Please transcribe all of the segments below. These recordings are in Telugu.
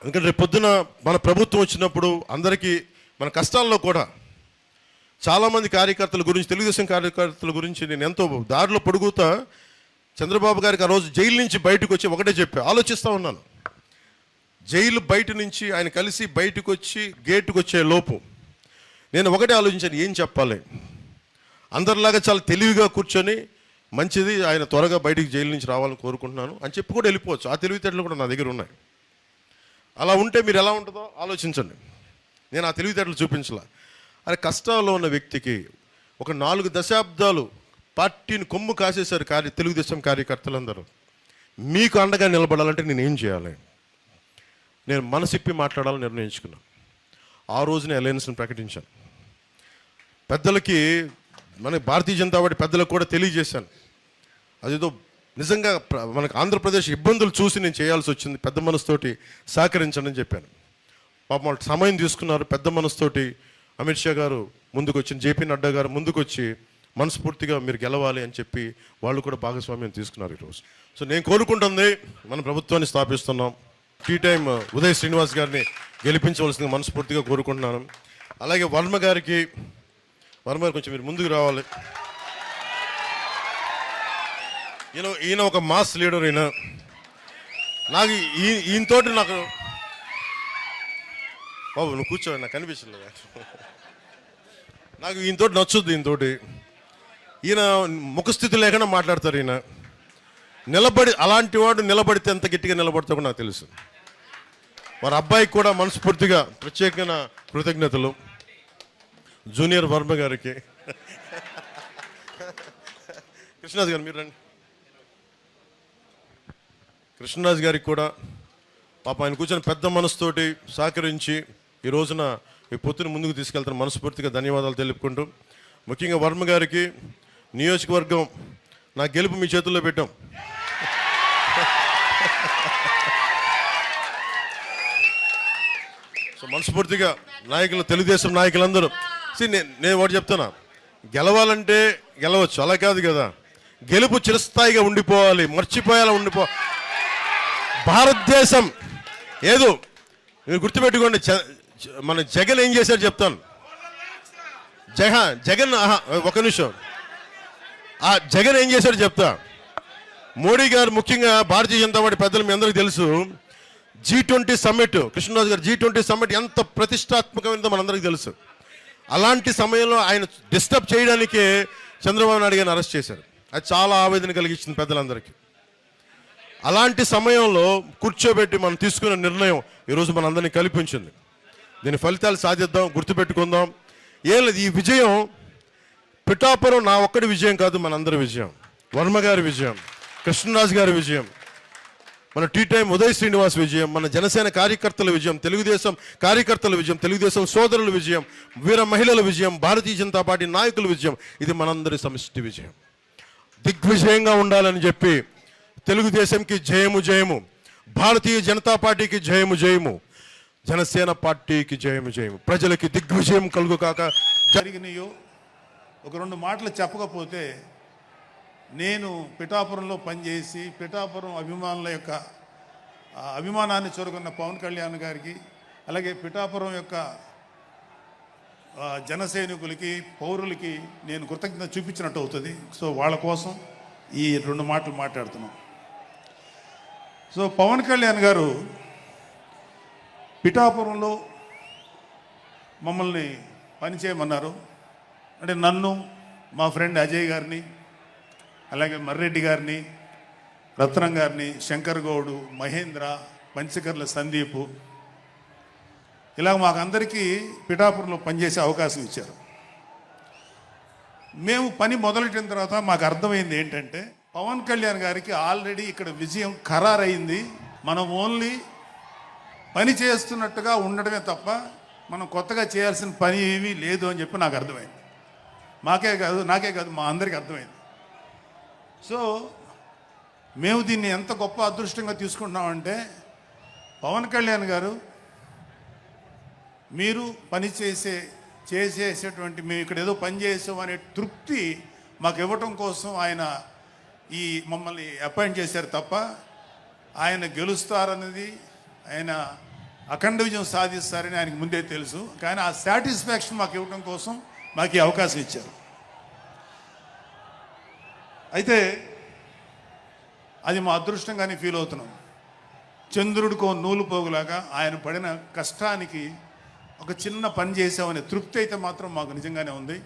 ఎందుకంటే రేపు పొద్దున మన ప్రభుత్వం వచ్చినప్పుడు అందరికీ మన కష్టాల్లో కూడా చాలామంది కార్యకర్తల గురించి, తెలుగుదేశం కార్యకర్తల గురించి నేను ఎంతో దారిలో పొడుగుతా చంద్రబాబు గారికి ఆ రోజు జైలు నుంచి బయటకు వచ్చి ఒకటే చెప్పా, ఆలోచిస్తూ ఉన్నాను. జైలు బయట నుంచి ఆయన కలిసి బయటకు వచ్చి గేటుకు వచ్చే లోపు నేను ఒకటే ఆలోచించాను, ఏం చెప్పాలి. అందరిలాగా చాలా తెలివిగా కూర్చొని మంచిది, ఆయన త్వరగా బయటికి జైలు నుంచి రావాలని కోరుకుంటున్నాను అని చెప్పి కూడా వెళ్ళిపోవచ్చు. ఆ తెలివితేటలు కూడా నా దగ్గర ఉన్నాయి. అలా ఉంటే మీరు ఎలా ఉంటుందో ఆలోచించండి. నేను ఆ తెలివితేటలు చూపించలా. అది కష్టాల్లో ఉన్న వ్యక్తికి ఒక 4 దశాబ్దాలు పార్టీని కొమ్ము కాసేశారు తెలుగుదేశం కార్యకర్తలందరూ. మీకు అండగా నిలబడాలంటే నేను ఏం చేయాలి? నేను మనసిప్పి మాట్లాడాలని నిర్ణయించుకున్నాను. ఆ రోజునే అలయన్స్ని ప్రకటించాను. పెద్దలకి, మన భారతీయ జనతా పార్టీ పెద్దలకు కూడా తెలియజేశాను. అదేదో నిజంగా మనకు ఆంధ్రప్రదేశ్ ఇబ్బందులు చూసి నేను చేయాల్సి వచ్చింది, పెద్ద మనసుతోటి సహకరించండి అని చెప్పాను. పాపం వాళ్ళు సమయం తీసుకున్నారు. పెద్ద మనసుతోటి అమిత్ షా గారు ముందుకు వచ్చి, జేపీ నడ్డా గారు ముందుకు వచ్చి మనస్ఫూర్తిగా మీరు గెలవాలి అని చెప్పి వాళ్ళు కూడా భాగస్వామ్యం తీసుకున్నారు ఈరోజు. సో నేను కోరుకుంటుంది, మన ప్రభుత్వాన్ని స్థాపిస్తున్నాం. టీ టైం ఉదయ్ శ్రీనివాస్ గారిని గెలిపించవలసిందిగా మనస్ఫూర్తిగా కోరుకుంటున్నాను. అలాగే వర్మ గారు కొంచెం మీరు ముందుకు రావాలి. ఈయన ఒక మాస్ లీడర్. నాకు ఈయనతోటి నాకు బాబు నువ్వు కూర్చో, నాకు కనిపించలేదు. నాకు ఈయనతోటి నచ్చుద్ది. ఈయన ముఖస్థితి లేకుండా మాట్లాడతారు. ఈయన అలాంటి వాడు నిలబడితే ఎంత గట్టిగా నిలబడతాడో నాకు తెలుసు. వారి అబ్బాయికి కూడా మనస్ఫూర్తిగా ప్రత్యేకమైన కృతజ్ఞతలు. జూనియర్ వర్మ గారికి. కృష్ణరాజు గారు మీరు రండి. కృష్ణరాజు గారికి కూడా పాప ఆయన కూర్చొని పెద్ద మనసుతోటి సహకరించి ఈ రోజున ఈ పొత్తుని ముందుకు తీసుకెళ్తాను మనస్ఫూర్తిగా ధన్యవాదాలు తెలుపుకుంటూ, ముఖ్యంగా వర్మ గారికి నియోజకవర్గం నా గెలుపు మీ చేతుల్లో పెట్టాం. సో మనస్ఫూర్తిగా నాయకులు, తెలుగుదేశం నాయకులందరూ నేను ఒకటి చెప్తున్నా, గెలవాలంటే గెలవచ్చు, అలా కాదు కదా. గెలుపు చిరస్థాయిగా ఉండిపోవాలి, మర్చిపోయేలా భారతదేశం ఏదో మీరు గుర్తుపెట్టుకోండి. మన జగన్ ఏం చేశారు చెప్తాను. జగన్ ఒక నిమిషం, ఆ జగన్ ఏం చేశారు చెప్తా. మోడీ గారు, ముఖ్యంగా భారతీయ జనతా పార్టీ పెద్దలు మీ అందరికీ తెలుసు, G20 సమ్మిట్, కృష్ణరాజు గారు G20 సమ్మిట్ ఎంత ప్రతిష్టాత్మకమైనదో మనందరికీ తెలుసు. అలాంటి సమయంలో ఆయన డిస్టర్బ్ చేయడానికే చంద్రబాబు నాయుడు గారిని అరెస్ట్ చేశారు. అది చాలా ఆవేదన కలిగించింది పెద్దలందరికీ. అలాంటి సమయంలో కూర్చోబెట్టి మనం తీసుకున్న నిర్ణయం ఈరోజు మనందరినీ కల్పించింది. దీని ఫలితాలు సాధిద్దాం, గుర్తుపెట్టుకుందాం. ఏం లేదు, ఈ విజయం పిఠాపురం నా ఒక్కడి విజయం కాదు, మనందరి విజయం. వర్మ గారి విజయం, కృష్ణరాజు గారి విజయం, మన టీ టైం ఉదయ్ శ్రీనివాస్ విజయం, మన జనసేన కార్యకర్తల విజయం, తెలుగుదేశం కార్యకర్తల విజయం, తెలుగుదేశం సోదరుల విజయం, వీర మహిళల విజయం, భారతీయ జనతా పార్టీ నాయకుల విజయం. ఇది మనందరి సమిష్టి విజయం. దిగ్విజయంగా ఉండాలని చెప్పి తెలుగుదేశంకి జయము జయము, భారతీయ జనతా పార్టీకి జయము జయము, జనసేన పార్టీకి జయము జయము, ప్రజలకి దిగ్విజయం కలుగు కాక. జరిగినాయో ఒక 2 మాటలు చెప్పకపోతే, నేను పిఠాపురంలో పనిచేసి పిఠాపురం అభిమానుల యొక్క అభిమానాన్ని చూరుకున్న పవన్ కళ్యాణ్ గారికి, అలాగే పిఠాపురం యొక్క జనసైనికులకి, పౌరులకి నేను కృతజ్ఞత చూపించినట్టు అవుతుంది. సో వాళ్ళ కోసం ఈ 2 మాటలు మాట్లాడుతున్నాం. సో పవన్ కళ్యాణ్ గారు పిఠాపురంలో మమ్మల్ని పనిచేయమన్నారు. అంటే నన్ను, మా ఫ్రెండ్ అజయ్ గారిని, అలాగే మర్రెడ్డి గారిని, రత్నం గారిని, శంకర్ గౌడు, మహేంద్ర, పంచకర్ల సందీపు, ఇలా మాకందరికీ పిఠాపురంలో పనిచేసే అవకాశం ఇచ్చారు. మేము పని మొదలెట్టిన తర్వాత మాకు అర్థమైంది ఏంటంటే, పవన్ కళ్యాణ్ గారికి ఆల్రెడీ ఇక్కడ విజయం ఖరారైంది. మనం ఓన్లీ పని చేస్తున్నట్టుగా ఉండడమే తప్ప మనం కొత్తగా చేయాల్సిన పని ఏమీ లేదు అని చెప్పి నాకు అర్థమైంది. నాకే కాదు మా అందరికీ అర్థమైంది. సో మేము దీన్ని ఎంత గొప్ప అదృష్టంగా తీసుకుంటున్నామంటే, పవన్ కళ్యాణ్ గారు మీరు పని చేసేటువంటి మేము ఇక్కడ ఏదో పని చేసాం అనే తృప్తి మాకు ఇవ్వటం కోసం ఆయన మమ్మల్ని అపాయింట్ చేశారు తప్ప ఆయన గెలుస్తారన్నది, ఆయన అఖండ విజయం సాధిస్తారని ఆయనకు ముందే తెలుసు. కానీ ఆ సాటిస్ఫాక్షన్ మాకు ఇవ్వడం కోసం మాకు ఈ అవకాశం ఇచ్చారు. అయితే అది మా అదృష్టంగానే ఫీల్ అవుతున్నాం. చంద్రుడికో నూలు పోగులాగా ఆయన పడిన కష్టానికి ఒక చిన్న పని చేసామనే తృప్తి అయితే మాత్రం మాకు నిజంగానే ఉంది.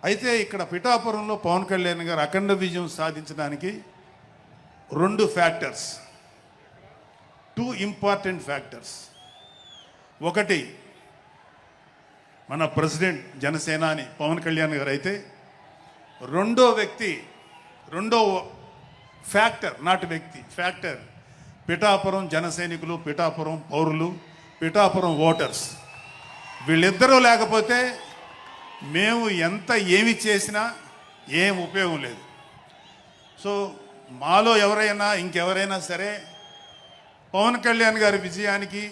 అయితే ఇక్కడ పిఠాపురంలో పవన్ కళ్యాణ్ గారు అఖండ విజయం సాధించడానికి 2 ఫ్యాక్టర్స్, 2 ఇంపార్టెంట్ ఫ్యాక్టర్స్. ఒకటి మన ప్రెసిడెంట్ జనసేనాని పవన్ కళ్యాణ్ గారు అయితే, రెండో ఫ్యాక్టర్, నాటి వ్యక్తి ఫ్యాక్టర్ పిఠాపురం జనసైనికులు, పిఠాపురం పౌరులు, పిఠాపురం ఓటర్స్. వీళ్ళిద్దరూ లేకపోతే మేము ఎంత ఏమి చేసినా ఏం ఉపయోగం లేదు. సో మాలో ఎవరైనా ఇంకెవరైనా సరే పవన్ కళ్యాణ్ గారి విజయానికి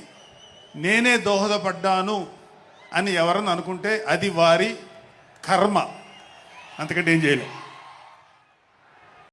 నేనే దోహదపడ్డాను అని ఎవరన్నా అనుకుంటే అది వారి కర్మ, అంతకంటే ఏం చేయలేం.